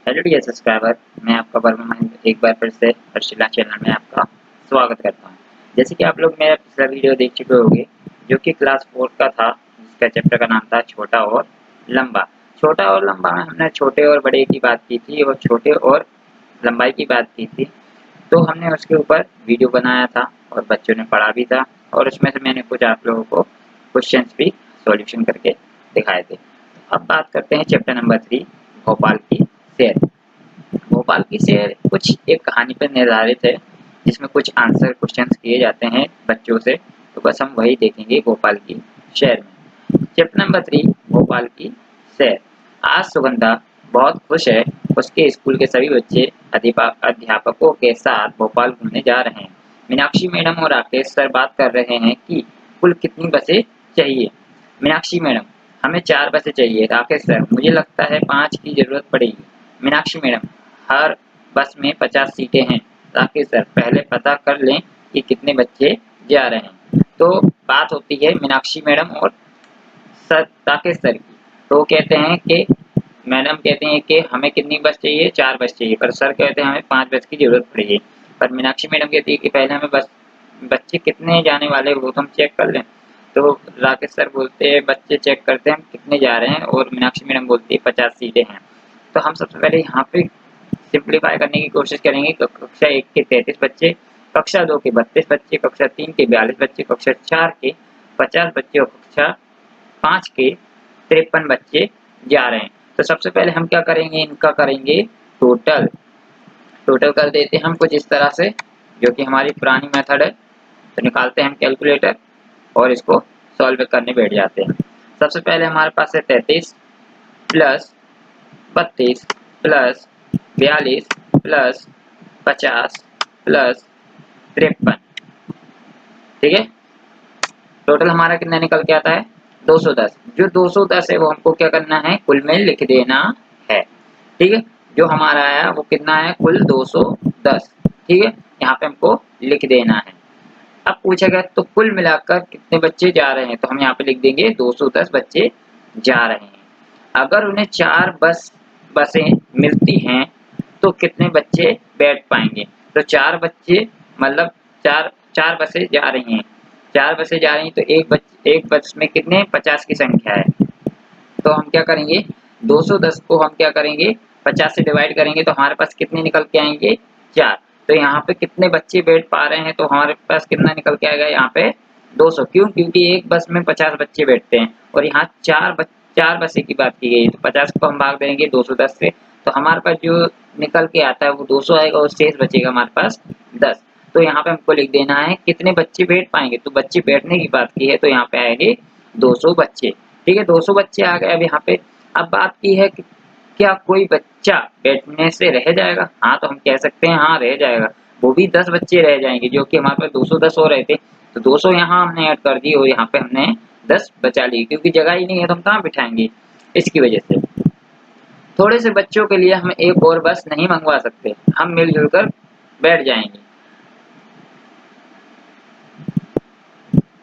Hello dear subscriber, मैं आपका वर्मा महेंद्र एक बार फिर से हर्षिला चैनल में आपका स्वागत करता हूं। जैसे कि आप लोग मेरा पिछला वीडियो देख चुके होंगे जो कि क्लास 4 का था, जिसका चैप्टर का नाम था छोटा और लंबा। छोटा और लंबा में हमने छोटे और बड़े की बात की थी और छोटे और लंबाई की बात की थी। तो हमने उसके ऊपर वीडियो बनाया था और बच्चों ने पढ़ा भी था और उसमें से मैंने कुछ आप लोगों को क्वेश्चंस भी सॉल्यूशन करके दिखाए थे। अब बात करते हैं चैप्टर नंबर 3, भोपाल की सैर। भोपाल की सैर कुछ एक कहानी पर निर्धारित है, जिसमें कुछ आंसर क्वेश्चंस किए जाते हैं बच्चों से। तो बस हम वही देखेंगे भोपाल की शहर में। चैप्टर नंबर 3, भोपाल की सैर। आज सुगंधा बहुत खुश है। उसके स्कूल के सभी बच्चे अध्यापकों के साथ भोपाल घूमने जा रहे हैं। मीनाक्षी मैडम और राकेश सर बात कर रहे हैं कि कुल कितनी बसें चाहिए। मीनाक्षी मैडम, हमें 4 बसें चाहिए। राकेश सर, मुझे लगता है 5 की जरूरत पड़ेगी। मीनाक्षी मैडम, हर बस में 50 सीटें हैं। राकेश सर, पहले पता कर लें कि कितने बच्चे जा रहे हैं। तो बात होती है मीनाक्षी मैडम और सर राकेश सर की। तो वो कहते हैं कि मैडम कहते हैं कि हमें कितनी बस चाहिए, 4 बस चाहिए, पर सर कहते हैं हमें 5 बस की जरूरत पड़ेगी। पर मीनाक्षी मैडम कहती है कि पहले हमें बच्चे कितने जाने वाले वो तो हम चेक कर लें। तो राकेश सर बोलते हैं बच्चे चेक करते हैं हम कितने जा रहे हैं, और मीनाक्षी मैडम बोलती है 50 सीटें हैं। तो हम सबसे पहले यहाँ पे सिंप्लीफाई करने की कोशिश करेंगे। कक्षा 1 के 33 बच्चे, कक्षा 2 के 32 बच्चे, कक्षा 3 के 42 बच्चे, कक्षा 4 के 50 बच्चे और कक्षा 5 के 53 बच्चे जा रहे हैं। तो सबसे पहले हम क्या करेंगे, इनका करेंगे टोटल। टोटल कर देते हैं हम कुछ इस तरह से, जो कि हमारी पुरानी मेथड है। तो निकालते हैं हम कैलकुलेटर और इसको सॉल्व करने बैठ जाते हैं। सबसे पहले हमारे पास है 33 प्लस 32 प्लस 42 प्लस 50 प्लस 53। ठीक है, टोटल हमारा कितना निकल के आता है 210। जो 210 है वो हमको क्या करना है, कुल में लिख देना है। ठीक है, जो हमारा आया वो कितना है, कुल 210। ठीक है, यहाँ पे हमको लिख देना है। अब पूछा गया तो कुल मिलाकर कितने बच्चे जा रहे हैं, तो हम यहाँ पे लिख देंगे 210 बच्चे जा रहे हैं। अगर उन्हें 4 बसें मिलती हैं तो कितने बच्चे बैठ पाएंगे। तो 4 बच्चे मतलब 4 बसें जा रही हैं। 4 बसें जा रही हैं तो एक बस में कितने 50 की संख्या है। तो हम क्या करेंगे, 210 को हम क्या करेंगे 50 से डिवाइड करेंगे तो हमारे पास कितने निकल के आएंगे 4। तो यहाँ पे कितने बच्चे बैठ पा रहे हैं, तो हमारे पास कितना निकल के आएगा यहाँ पे 200। क्यों, क्योंकि एक बस में 50 बच्चे बैठते हैं और यहाँ 4 बसें की बात की गई है। तो 50 को हम भाग देंगे 210 से, तो हमारे पास जो निकल के आता है वो 200 आएगा और शेष बचेगा हमारे पास 10। तो यहाँ पे हमको लिख देना है कितने बच्चे बैठ पाएंगे। तो बच्चे बैठने की बात की है तो यहाँ पे आएंगे 200 बच्चे। ठीक है, 200 बच्चे आ गए। अब यहाँ पे अब बात की है कि क्या कोई बच्चा बैठने से रह जाएगा। हाँ, तो हम कह सकते हैं हाँ रह जाएगा। वो भी 10 बच्चे रह जाएंगे, जो कि हमारे पास 210 हो रहे थे। तो 200 यहाँ हमने ऐड कर दी और यहाँ पे हमने 10 बचा ली, क्योंकि जगह ही नहीं है तो हम कहाँ बिठाएंगे। इसकी वजह से थोड़े से बच्चों के लिए हम एक और बस नहीं मंगवा सकते, हम मिलजुल कर बैठ जाएंगे।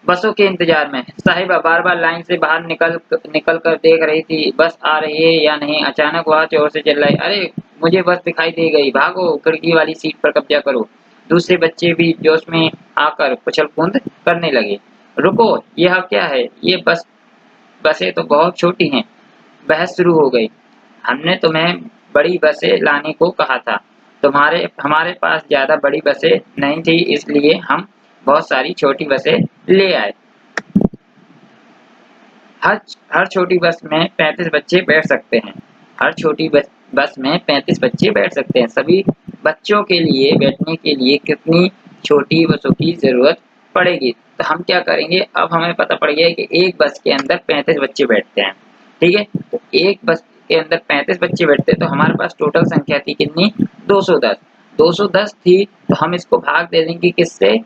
बसों के इंतजार में साहिबा बार बार लाइन से बाहर निकल कर देख रही थी बस आ रही है या नहीं। अचानक वह जोर से चिल्लाई, अरे मुझे बस दिखाई दे गई, भागो खिड़की वाली सीट पर कब्जा करो। दूसरे बच्चे भी जोश में आकर उछल कूद करने लगे। रुको, यह क्या है, ये बसें तो बहुत छोटी हैं। बहस शुरू हो गई। हमने तुम्हें बड़ी बसें लाने को कहा था, तुम्हारे हमारे पास ज्यादा बड़ी बसें नहीं थी, इसलिए हम बहुत सारी छोटी बसें ले आए। हर हर छोटी बस में 35 बच्चे बैठ सकते हैं। हर छोटी बस में 35 बच्चे बैठ सकते हैं। सभी बच्चों के लिए बैठने के लिए कितनी छोटी बसों की जरूरत पड़ेगी। तो हम क्या करेंगे, अब हमें पता पड़ गया है कि एक बस के अंदर 35 बच्चे बैठते हैं। ठीक है, तो एक बस के अंदर 35 बच्चे बैठते हैं, तो हमारे पास टोटल संख्या थी कितनी 210। 210 थी तो हम इसको भाग दे देंगे किससे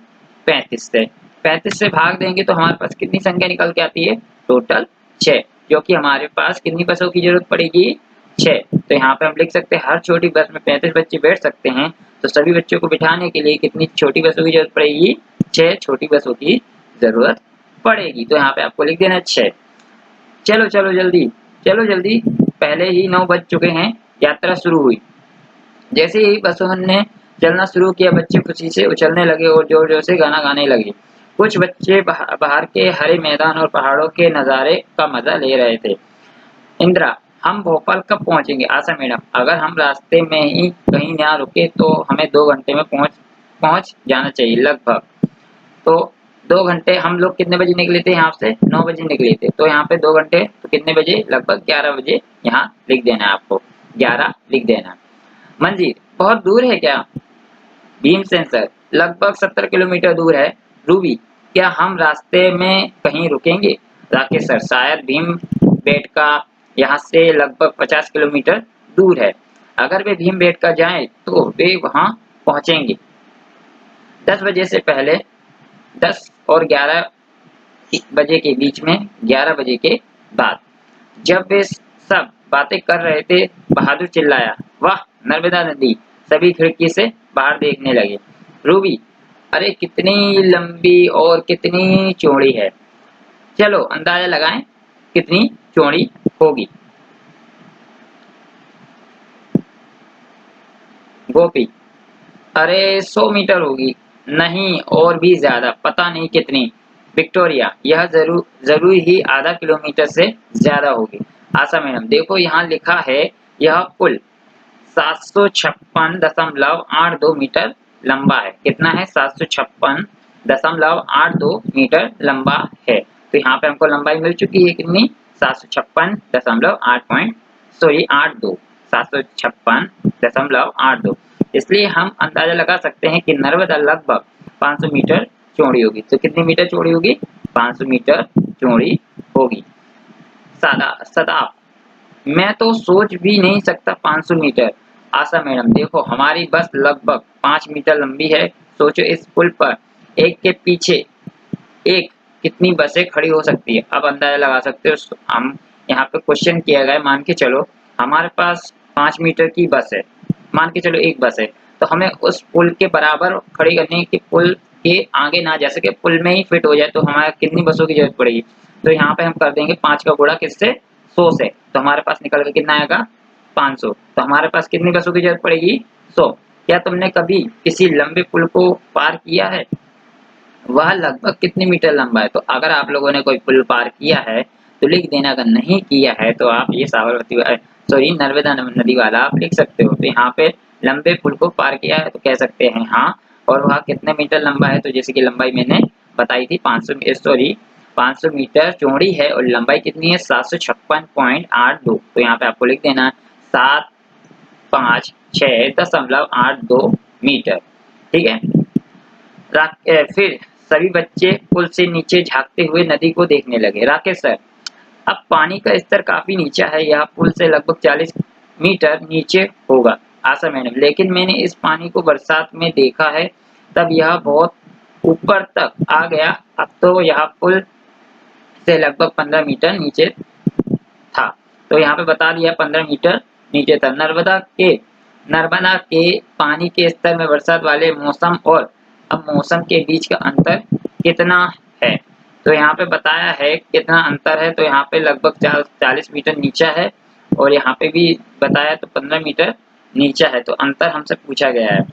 35 से। 35 से भाग देंगे तो हमारे पास कितनी संख्या निकल के आती है टोटल 6, जो कि हमारे पास कितनी बसों की जरूरत पड़ेगी 6। तो यहाँ पे हम लिख सकते हैं हर छोटी बस में 35 बच्चे बैठ सकते हैं, तो सभी बच्चों को बिठाने के लिए कितनी छोटी बसों की जरूरत पड़ेगी 6 छोटी बसों की जरूरत पड़ेगी। तो यहाँ पे आपको लिख देना 6। चलो चलो जल्दी, चलो जल्दी, पहले ही 9 बज चुके हैं। यात्रा शुरू हुई। जैसे ही बसों ने चलना शुरू किया, बच्चे खुशी से उछलने लगे और जोर-जोर से गाना गाने लगे। कुछ बच्चे बाहर के हरे मैदान और पहाड़ों के नज़ारे का मजा ले रहे थे। इंदिरा, हम भोपाल कब पहुंचेंगे? आशा मैडम, अगर हम रास्ते में ही कहीं ना रुके तो हमें 2 घंटे में पहुंच जाना चाहिए लगभग। तो 2 घंटे, हम लोग कितने बजे निकले थे यहाँ से? 9 बजे निकले थे, तो यहाँ पे 2 घंटे तो कितने बजे? लगभग 11 बजे यहाँ लिख देना है आपको, 11 लिख देना। मंजीत, बहुत दूर है क्या? भीमसेन सर, लगभग 70 किलोमीटर दूर है। रूबी, क्या हम रास्ते में कहीं रुकेंगे? राकेश सर, शायद भीमबेटका यहाँ से लगभग 50 किलोमीटर दूर है। अगर वे भीमबेटका जाएं तो वे वहां पहुंचेंगे 10 बजे से पहले, 10 और 11 बजे के बीच में, 11 बजे के बाद। जब वे सब बातें कर रहे थे, बहादुर चिल्लाया, वाह नर्मदा नदी! सभी खिड़की से बाहर देखने लगे। रूबी, अरे कितनी लंबी और कितनी चौड़ी है। चलो अंदाजा लगाएं कितनी चौड़ी होगी। गोपी, अरे 100 मीटर होगी। नहीं, और भी ज्यादा, पता नहीं कितनी। विक्टोरिया, यह जरूर ही आधा किलोमीटर से ज्यादा होगी। आशा मैडम, देखो यहाँ लिखा है, यह पुल 756.82 मीटर लंबा है। कितना है? 756.82 मीटर लंबा है। तो यहाँ पे हमको लंबाई मिल चुकी है कितनी? 756.82, 756.82। इसलिए हम अंदाजा लगा सकते हैं कि नर्मदा लगभग 500 मीटर चौड़ी होगी। तो कितनी मीटर चौड़ी होगी? 500 मीटर चौड़ी होगी। सदाफ, मैं तो सोच भी नहीं सकता 500 मीटर। आशा मैडम, देखो हमारी बस लगभग 5 मीटर लंबी है। सोचो इस पुल पर एक के पीछे एक कितनी बसें खड़ी हो सकती है। अब अंदाजा लगा सकते हो। हम यहाँ पे क्वेश्चन किया गया है, मान के चलो हमारे पास 5 मीटर की बस है, मान के चलो एक बस है, तो हमें उस पुल के बराबर खड़ी करनी है कि पुल के आगे ना जा सके, पुल में ही फिट हो जाए। तो हमारे कितनी बसों की जरूरत पड़ेगी? तो यहाँ पे हम कर देंगे 5 का गुणा किससे? 100 से। तो हमारे पास निकल के कितना आएगा? 500। तो हमारे पास कितनी बसों की जरूरत पड़ेगी? 100। क्या तुमने कभी किसी लंबे पुल को पार किया है? वह लगभग कितने मीटर लंबा है? तो अगर आप लोगों ने कोई पुल पार किया है तो लिख देना, अगर नहीं किया है तो आप ये साबरमती सॉरी नर्मदा नदी वाला आप लिख सकते हो। तो यहाँ पे लंबे पुल को पार किया है तो कह सकते हैं हाँ। और वह कितने मीटर लंबा है? तो जैसे कि लंबाई मैंने बताई थी 500 मीटर चौड़ी है और लंबाई कितनी है? 756.82। तो यहाँ पे आपको लिख देना 756.82 मीटर। ठीक है। फिर सभी बच्चे पुल से नीचे झांकते हुए नदी को देखने लगे। राकेश सर, अब पानी का स्तर काफी नीचा है, यह पुल से लगभग 40 मीटर नीचे होगा। आशा मैडम, लेकिन मैंने इस पानी को बरसात में देखा है, तब यह बहुत ऊपर तक आ गया। अब तो यह पुल से लगभग 15 मीटर नीचे था। तो यहाँ पे बता दिया 15 मीटर नीचे था। नर्मदा के पानी के स्तर में बरसात वाले मौसम और अब मौसम के बीच का अंतर कितना है? तो यहाँ पे बताया है कितना अंतर है। तो यहाँ पे लगभग 40 मीटर नीचा है और यहाँ पे भी बताया तो 15 मीटर नीचा है। तो अंतर हमसे पूछा गया है।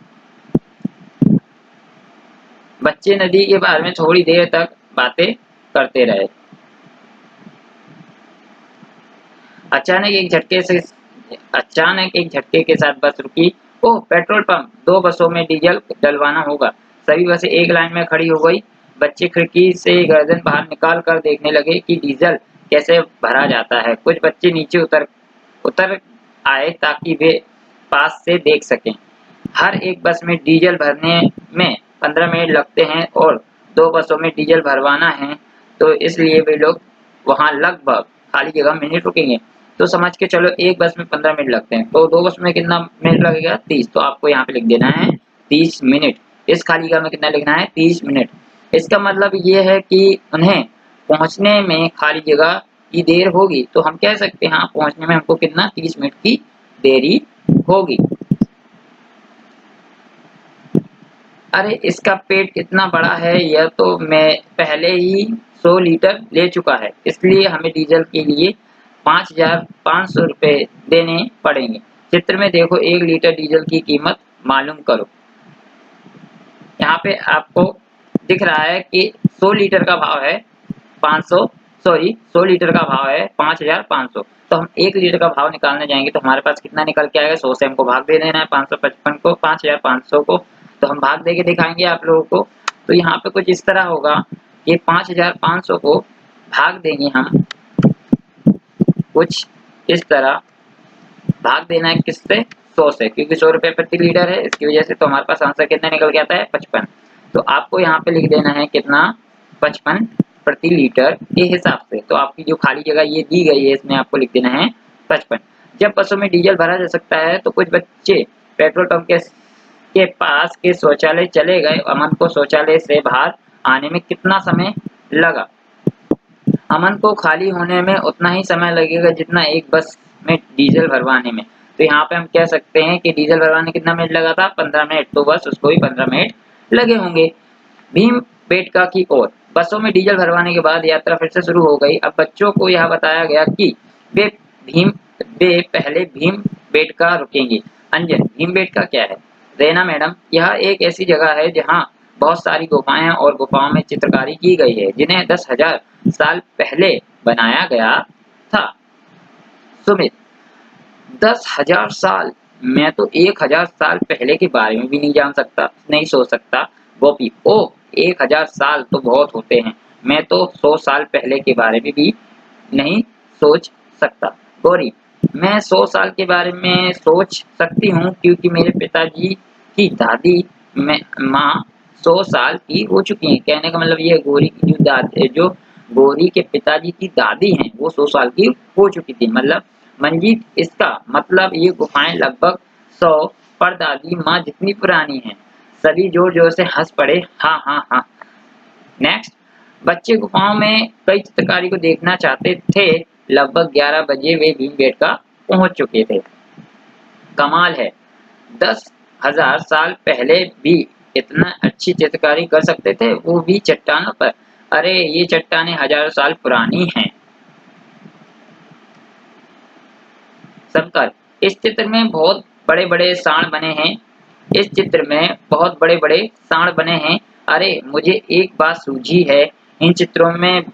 बच्चे नदी के बारे में थोड़ी देर तक बातें करते रहे। अचानक एक झटके के साथ बस रुकी। ओह, पेट्रोल पंप! 2 बसों में डीजल डलवाना होगा। सभी बसें एक लाइन में खड़ी हो गई। बच्चे खिड़की से गर्दन बाहर निकाल कर देखने लगे कि डीजल कैसे भरा जाता है। कुछ बच्चे नीचे उतर आए ताकि वे पास से देख सकें। हर एक बस में डीजल भरने में 15 मिनट लगते हैं और 2 बसों में डीजल भरवाना है, तो इसलिए वे लोग वहां लगभग खाली जगह मिनट रुकेंगे। तो समझ के चलो एक बस में 15 मिनट लगते हैं, तो 2 बस में कितना मिनट लगेगा? 30। तो आपको यहाँ पे लिख देना है 30 मिनट। इस खाली जगह में कितना लिखना है? 30 मिनट। इसका मतलब ये है कि उन्हें पहुंचने में खाली जगह की देर होगी। तो हम कह सकते हैं हाँ, पहुंचने में हमको कितना? 30 मिनट की देरी होगी। अरे इसका पेट कितना बड़ा है, यह तो मैं पहले ही 100 लीटर ले चुका है, इसलिए हमें डीजल के लिए 5,500 रुपए देने पड़ेंगे। चित्र में देखो 1 लीटर डीजल की कीमत मालूम करो। यहाँ पे आपको दिख रहा है कि 100 लीटर का भाव है 100 लीटर का भाव है 5500। तो हम 1 लीटर का भाव निकालने जाएंगे तो हमारे पास कितना निकल के आएगा, 100 से हमको भाग दे देना है 555 को 5500 को। तो हम भाग दे के दिखाएंगे आप लोगों को। तो यहाँ पे कुछ इस तरह होगा कि 5500 को भाग देंगे हम, कुछ इस तरह भाग देना है किससे, 100 से, क्योंकि 100 रुपये प्रति लीटर है इसकी वजह से। तो हमारे पास आंसर कितना निकल के आता है 55। तो आपको यहाँ पे लिख देना है कितना, 55 प्रति लीटर के हिसाब से। तो आपकी जो खाली जगह ये दी गई है इसमें आपको लिख देना है 55। जब बसों में डीजल भरा जा सकता है तो कुछ बच्चे पेट्रोल पंप के पास के शौचालय चले गए। अमन को शौचालय से बाहर आने में कितना समय लगा। अमन को खाली होने में उतना ही समय लगेगा जितना एक बस में डीजल भरवाने में। तो यहाँ पे हम कह सकते हैं कि डीजल भरवाने कितना मिनट लगा था, 15 मिनट। तो बस उसको भी 15 मिनट लगे होंगे। भीमबेटका की ओर बसों में डीजल भरवाने के बाद यात्रा फिर से शुरू हो गई। अब बच्चों को यह बताया गया कि वे पहले भीमबेटका रुकेंगे। अंजन, भीमबेटका क्या है? रेना मैडम, यह एक ऐसी जगह है जहाँ बहुत सारी गुफाएं हैं और गुफाओं में चित्रकारी की गई है जिन्हें 10,000 साल पहले बनाया गया था। सुमित, 10,000 साल, मैं तो 1,000 साल पहले के बारे में भी नहीं जान सकता, नहीं सोच सकता। गोपी, ओ 1,000 साल तो बहुत होते हैं, मैं तो 100 साल पहले के बारे में भी नहीं सोच सकता। गौरी, मैं 100 साल के बारे में सोच सकती हूँ क्योंकि मेरे पिताजी की दादी माँ 100 साल की हो चुकी हैं। कहने का मतलब ये गौरी की जो गौरी के पिताजी की दादी हैं वो 100 साल की हो चुकी थी। मतलब मंजीत, इसका मतलब ये गुफाएं लगभग 100 परदादी माँ जितनी पुरानी हैं। सभी जोर जोर से हंस पड़े, हाँ हाँ हाँ। नेक्स्ट, बच्चे गुफाओं में कई चित्रकारी को देखना चाहते थे। लगभग 11 बजे वे भीमबेटका पहुंच चुके थे। कमाल है, 10,000 साल पहले भी इतना अच्छी चित्रकारी कर सकते थे, वो भी चट्टानों पर। अरे ये चट्टानें हजारों साल पुरानी हैं। शंकर, इस चित्र में बहुत बड़े बड़े सांड बने हैं। इस चित्र में बहुत बड़े बड़े सांड बने हैं। अरे मुझे एक बात सूझी है, इन चित्रों में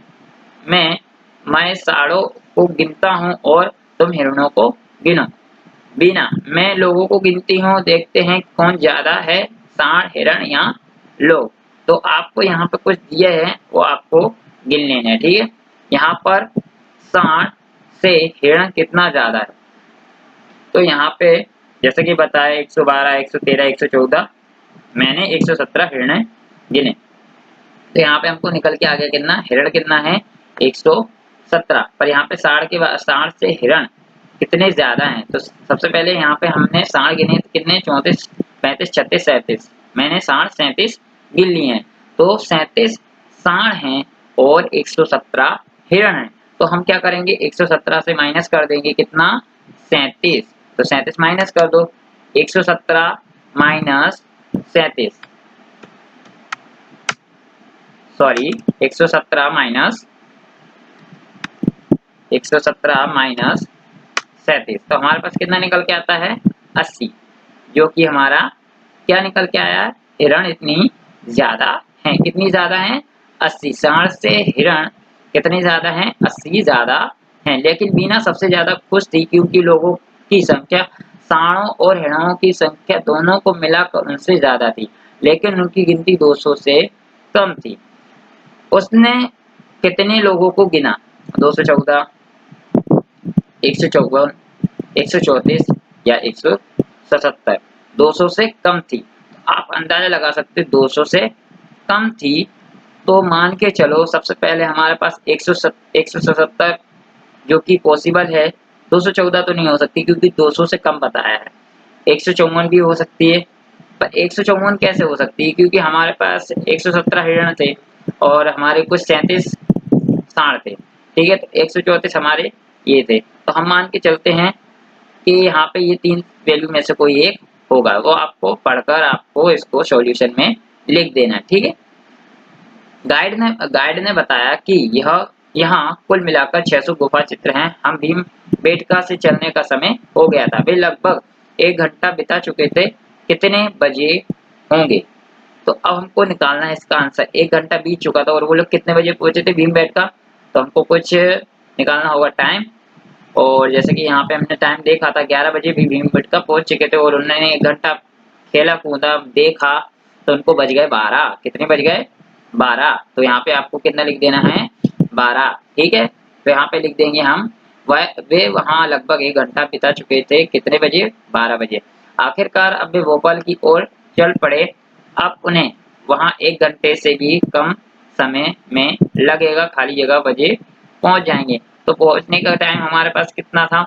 मैं सांडों को गिनता हूँ और तुम हिरणों को गिनो। बीना, मैं लोगों को गिनती हूँ, देखते हैं कौन ज्यादा है, सांड, हिरण या लोग। तो आपको यहाँ पे कुछ दिए हैं वो आपको गिन लेने हैं, ठीक है। यहाँ पर सांड से हिरण कितना ज्यादा है, तो यहाँ पे जैसे कि बताया 112, 113, 114, मैंने 117 हिरण गिने। तो यहाँ पे हमको निकल के आ गया कितना, हिरण कितना है 117। पर यहाँ पे सांड से हिरण कितने ज्यादा हैं। तो सबसे पहले यहाँ पे हमने सांड गिने तो कितने, 34, 35, 36, 37। मैंने सांड 37 गिन लिए हैं। तो 37 सांड हैं और 117 हिरण हैं। तो हम क्या करेंगे, 117 से माइनस कर देंगे कितना, 37। तो 37 माइनस कर दो, 117 माइनस 37, सॉरी 117 माइनस 37। तो हमारे पास कितना निकल के आता है 80, जो कि हमारा क्या निकल के आया है, हिरण इतनी ज्यादा है। कितनी ज्यादा है, 80। सांड से हिरण कितनी ज्यादा है, 80 ज्यादा है। लेकिन बीना सबसे ज्यादा खुश थी क्योंकि लोगों की संख्या सांडों और हिरणों की संख्या दोनों को मिलाकर उनसे ज्यादा थी, लेकिन उनकी गिनती 200 से कम थी। उसने कितने लोगों को गिना, 214, 154, 134 या 177। 200 से कम थी। आप अंदाजा लगा सकते 200 से कम थी। तो मान के चलो सबसे पहले हमारे पास 177 जो कि पॉसिबल है। 214 तो नहीं हो सकती क्योंकि 200 से कम बताया है। 154 भी हो सकती है, पर 154 कैसे हो सकती है, क्योंकि हमारे पास 117 हिरण थे और हमारे कुछ 37 सांड थे, ठीक है। तो 134 हमारे ये थे। तो हम मान के चलते हैं कि यहाँ पे ये 3 वैल्यू में से कोई एक होगा। वो आपको पढ़कर आपको इसको सॉल्यूशन में लिख देना, ठीक है। गाइड ने बताया कि यहाँ कुल मिलाकर 600 गुफा चित्र हैं। हम भीमबेटका से चलने का समय हो गया था। वे लगभग 1 घंटा बिता चुके थे। कितने बजे होंगे? तो अब हमको निकालना है इसका आंसर। 1 घंटा बीत चुका था और वो लोग कितने बजे पहुंचे थे भीमबेटका? तो हमको कुछ निकालना होगा टाइम। और जैसे कि यहाँ पे हमने टाइम देखा था 11 बजे भी भीमबेटका पहुंच चुके थे और उन्होंने 1 घंटा खेला कूदा देखा तो उनको बज गए 12। कितने बज गए? 12। तो यहाँ पे आपको कितना लिख देना है? 12। ठीक है, तो यहाँ पे लिख देंगे हम वे वहाँ लगभग 1 घंटा बिता चुके थे। कितने बजे? 12 बजे। आखिरकार अब वे भोपाल की ओर चल पड़े। अब उन्हें वहाँ 1 घंटे से भी कम समय में लगेगा। खाली जगह बजे पहुंच जाएंगे। तो पहुंचने का टाइम हमारे पास कितना था?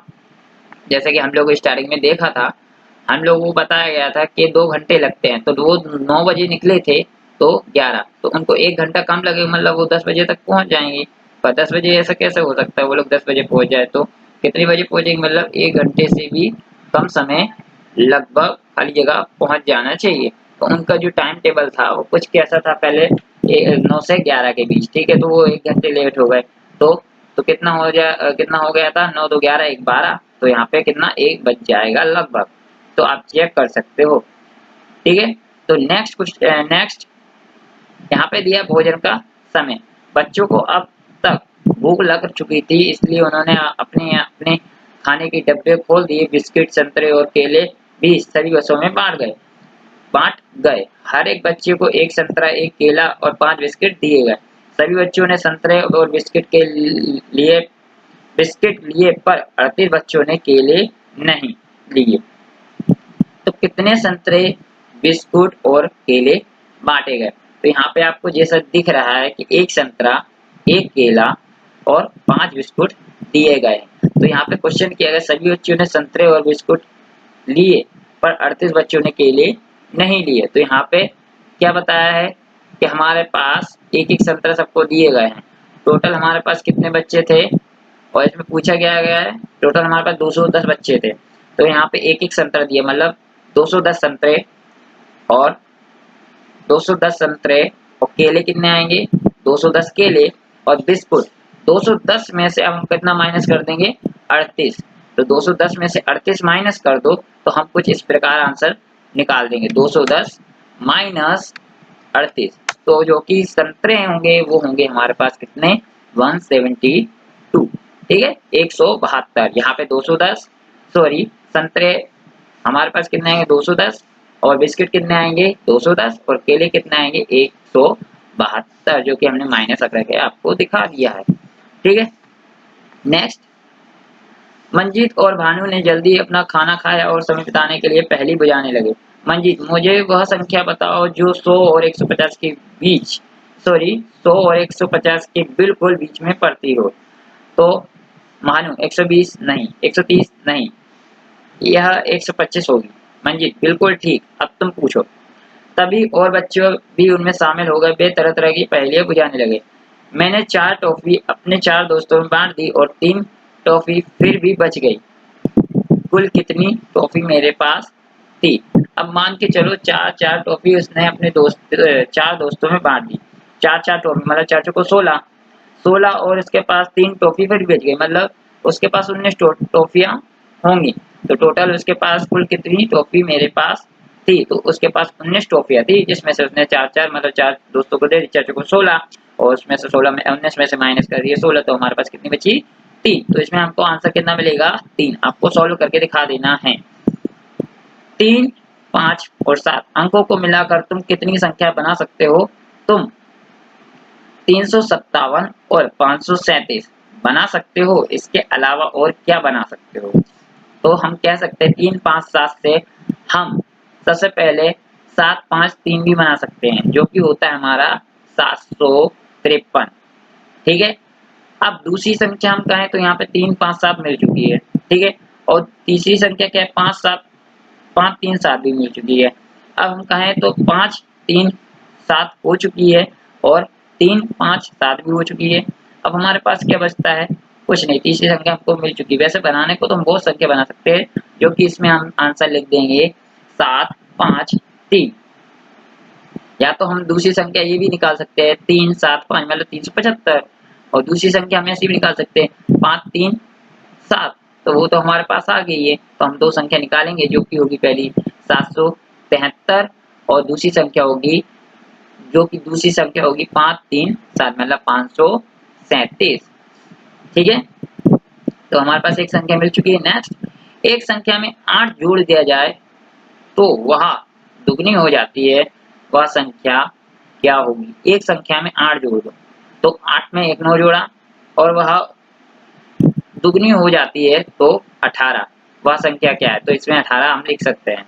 जैसे कि हम लोग स्टार्टिंग में देखा था, हम लोगों को बताया गया था कि 2 घंटे लगते हैं। तो वो 9 बजे निकले थे तो 11, तो उनको 1 घंटा कम लगेगा, मतलब वो 10 बजे तक पहुंच जाएंगे। पर 10 बजे ऐसा कैसे हो सकता है? वो लोग 10 बजे पहुंच जाए तो कितने बजे पहुंचेंगे? मतलब 1 घंटे से भी कम समय लगभग खाली जगह पहुंच जाना चाहिए। तो उनका जो टाइम टेबल था वो कुछ कैसा था? पहले 9 से 11 के बीच। ठीक है, तो वो 1 घंटे लेट हो गए। तो कितना हो गया था? 9 2 11 1 12। तो यहाँ पे कितना? 1 बज जाएगा लगभग। तो आप चेक कर सकते हो। ठीक है, तो नेक्स्ट यहाँ पे दिया भोजन का समय। बच्चों को अब तक भूख लग चुकी थी, इसलिए उन्होंने अपने अपने खाने के डब्बे खोल दिए। बिस्किट, संतरे और केले भी सभी बच्चों में बांट गए। हर एक बच्चे को 1 संतरा, 1 केला और 5 बिस्किट दिए गए। सभी बच्चों ने संतरे और बिस्किट लिए पर 38 बच्चों ने केले नहीं लिए। तो कितने संतरे, बिस्कुट और केले बांटे गए? तो यहाँ पे आपको जैसा दिख रहा है कि 1 संतरा, 1 केला और 5 बिस्कुट दिए गए। तो यहाँ पे क्वेश्चन किया गया सभी बच्चों ने संतरे और बिस्कुट लिए पर 38 बच्चों ने केले नहीं लिए। तो यहाँ पे क्या बताया है कि हमारे पास 1-1 संतरा सबको दिए गए हैं। टोटल हमारे पास कितने बच्चे थे? और इसमें पूछा गया है टोटल हमारे पास 210 बच्चे थे। तो यहाँ पे 1-1 संतरा दिया, मतलब 210 संतरे और 210 संतरे और केले कितने आएंगे? 210 केले और बिस्कुट 210 में से अब हम कितना माइनस कर देंगे? 38। तो 210 में से 38 माइनस कर दो तो हम कुछ इस प्रकार आंसर निकाल देंगे। 210 माइनस 38, तो जो कि संतरे होंगे वो होंगे हमारे पास कितने? 172। ठीक है, 172। यहाँ पे 210 सॉरी संतरे हमारे पास कितने आएंगे? 210 और बिस्किट कितने आएंगे? 210 और केले कितने आएंगे? 172, जो कि हमने माइनस करके आपको दिखा दिया है। ठीक है, नेक्स्ट। मंजीत और भानु ने जल्दी अपना खाना खाया और समय बिताने के लिए पहेली बुझाने लगे। मंजीत, मुझे वह संख्या बताओ जो 100 और 150 के बीच 100 और 150 के बिल्कुल बीच में पड़ती हो। तो भानु 120 नहीं, 130 नहीं, यह 125 होगी। मंजीत, बिल्कुल ठीक, अब तुम पूछो। तभी और बच्चे भी उनमें शामिल हो गए। वे तरह तरह की पहेलियां बुझाने लगे। मैंने 4 टॉफी अपने 4 दोस्तों में बांट दी और 3 टॉफी फिर भी बच गई। कुल कितनी टॉफी मेरे पास थी? अब मान के चलो 4 टॉफी उसने अपने 4 दोस्तों में बांट दी। 4 टॉफी मतलब 4 चौको 16, 16 और उसके पास 3 टॉफी फिर बच गई, मतलब उसके पास 19 टॉफियां होंगी। तो टोटल उसके पास कुल कितनी टॉफी मेरे पास थी? तो उसके पास 19 टॉफियां थी, जिसमें से उसने 4 मतलब 4 दोस्तों को दे दी, 4 चौको 16 और उसमें से 16 में 19 में से माइनस कर दिए 16, तो हमारे पास कितनी बची? 3। तो इसमें हमको आंसर कितना मिलेगा? 3। आपको सॉल्व करके दिखा देना है। 3, 5 और 7 अंकों को मिलाकर तुम कितनी संख्या बना सकते हो? तुम 357 और 537 बना सकते हो। इसके अलावा और क्या बना सकते हो? तो हम कह सकते हैं 3, 5, 7 से हम सबसे पहले 7, 5, 3 भी बना सकते हैं, जो कि होता है हमारा 753। ठीक है, अब दूसरी संख्या हम कहें तो यहाँ पे 3, 5, 7 मिल चुकी है। ठीक है, और तीसरी संख्या क्या है? 5, 7, 5, 3, 7 भी मिल चुकी है। अब हम कहें तो 5, 3, 7 हो चुकी है और 3, 5, 7 भी हो चुकी है। अब हमारे पास क्या बचता है? कुछ नहीं, तीसरी संख्या हमको मिल चुकी है। वैसे बनाने को तो हम बहुत संख्या बना सकते हैं, जो कि इसमें हम आंसर लिख देंगे 7, 5, 3। या तो हम दूसरी संख्या ये भी निकाल सकते हैं 3, 7, 5 मतलब 375। और दूसरी संख्या हम ऐसी भी निकाल सकते हैं 5 3 7, तो वो तो हमारे पास आ गई है। तो हम दो संख्या निकालेंगे जो कि होगी पहली 773 और दूसरी संख्या होगी दूसरी संख्या होगी 5 3 7 मतलब 537। ठीक है, तो हमारे पास एक संख्या मिल चुकी है। नेक्स्ट एक संख्या में 8 जोड़ दिया जाए तो वह दुगनी हो जाती है, वह संख्या क्या होगी? एक संख्या में 8 जोड़ दो तो 8 में 1 9 जोड़ा और वह दुगनी हो जाती है तो 18, वह संख्या क्या है? तो इसमें 18 हम लिख सकते हैं।